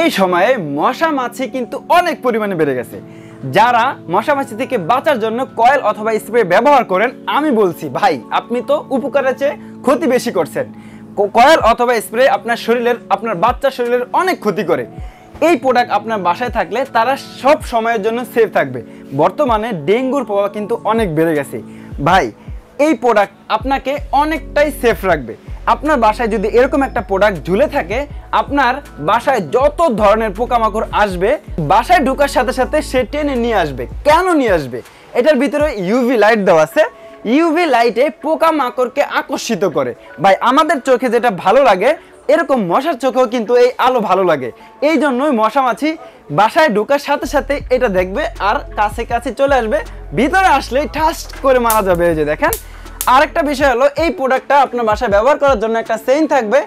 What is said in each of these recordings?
এই সময়ে মশা মাছি কিন্তু অনেক পরিমাণে বেড়ে গেছে। যারা মশা মাছি থেকে বাঁচার জন্য কয়েল অথবা স্প্রে ব্যবহার করেন, আমি বলছি ভাই আপনি তো উপকারের চেয়ে ক্ষতি বেশি করছেন। কয়েল অথবা স্প্রে আপনার শরীরের, আপনার বাচ্চার শরীরের অনেক ক্ষতি করে। এই প্রোডাক্ট আপনার বাসায় থাকলে তারা সব সময়ের জন্য সেফ থাকবে। বর্তমানে ডেঙ্গুর প্রভাব কিন্তু অনেক বেড়ে গেছে ভাই। এই প্রোডাক্ট আপনাকে অনেকটাই সেফ রাখবে। আপনার বাসায় যদি এরকম একটা প্রোডাক্ট ঝুলে থাকে, আপনার বাসায় যত ধরনের পোকামাকড় আসবে, বাসায় ঢোকার সাথে সাথে সে টেনে নিয়ে আসবে। কেন নিয়ে আসবে? এটার ভিতরে ইউভি লাইট দেওয়া আছে। ইউভি লাইটে পোকামাকড়কে আকর্ষিত করে। ভাই আমাদের চোখে যেটা ভালো লাগে, এরকম মশার চোখেও কিন্তু এই আলো ভালো লাগে। এই জন্যই মশা মাছি বাসায় ঢোকার সাথে সাথে এটা দেখবে আর কাছে কাছে চলে আসবে। ভিতরে আসলেই ঠাস করে মারা যাবে। এই যে দেখেন, আরেকটা বিষয় হলো এই প্রোডাক্টটা আপনার বাসায় ব্যবহার করার জন্য একটা চেইন থাকবে,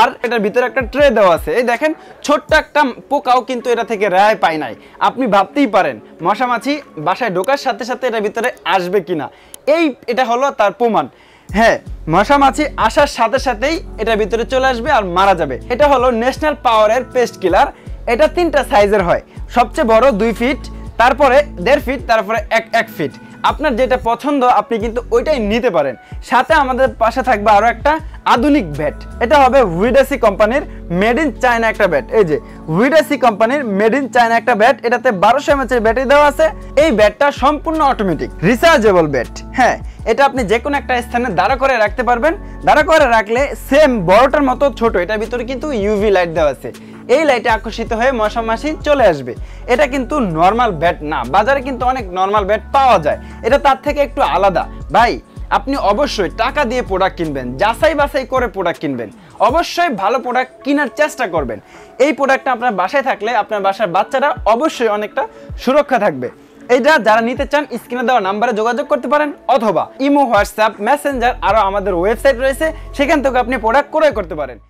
আর এটার ভিতরে একটা ট্রে দেওয়া আছে। এই দেখেন, ছোট্ট একটা পোকাও কিন্তু এটা থেকে রেহাই পায় নাই। আপনি ভাবতেই পারেন মশা মাছি বাসায় ঢোকার সাথে সাথে এটার ভিতরে আসবে কিনা। এটা হলো তার প্রমাণ। হ্যাঁ, মশা মাছি আসার সাথে সাথেই এটার ভিতরে চলে আসবে আর মারা যাবে। এটা হলো ন্যাশনাল পাওয়ারের পেস্ট কিলার। এটা 3টা সাইজের হয়। সবচেয়ে বড় 2 ফিট, তারপরে 1.5 ফিট, তারপরে 1 ফিট। আপনার যেটা পছন্দ আপনি কিন্তু ওইটাই নিতে পারেন। সাথে আমাদের পাশে থাকবে আরো একটা আধুনিক ব্যাট। এটা হবে উইডাসি কোম্পানির মেড ইন চায়না একটা ব্যাট। এই যে উইডাসি কোম্পানির মেড ইন চায়না একটা ব্যাট, এটাতে 1200 mAh এর ব্যাটারি দেওয়া আছে। এই ব্যাটটা সম্পূর্ণ অটোমেটিক রিচার্জেবল ব্যাট। হ্যাঁ, এটা আপনি যে কোনো একটা স্থানে দাঁড়া করে রাখতে পারবেন। দাঁড়া করে রাখলে সেম বড়টার মতো ছোট, এটার ভিতরে কিন্তু ইউভি লাইট দেওয়া আছে। এই লাইটে আকর্ষিত হয়ে মশা মাছি চলে আসবে। এটা কিন্তু নর্মাল ব্যাট না। বাজারে কিন্তু অনেক নর্মাল ব্যাট পাওয়া যায়, এটা তার থেকে একটু আলাদা। ভাই আপনি অবশ্যই টাকা দিয়ে প্রোডাক্ট কিনবেন, যাচাই বাছাই করে প্রোডাক্ট কিনবেন। অবশ্যই ভালো প্রোডাক্ট কেনার চেষ্টা করবেন। এই প্রোডাক্টটা আপনার বাসায় থাকলে আপনার বাসার বাচ্চারা অবশ্যই অনেকটা সুরক্ষা থাকবে। এইটা যারা নিতে চান স্ক্রিনে দেওয়া নাম্বারে যোগাযোগ করতে পারেন, অথবা ইমো, হোয়াটসঅ্যাপ, মেসেঞ্জার, আরও আমাদের ওয়েবসাইট রয়েছে, সেখান থেকে আপনি প্রোডাক্ট ক্রয় করতে পারেন।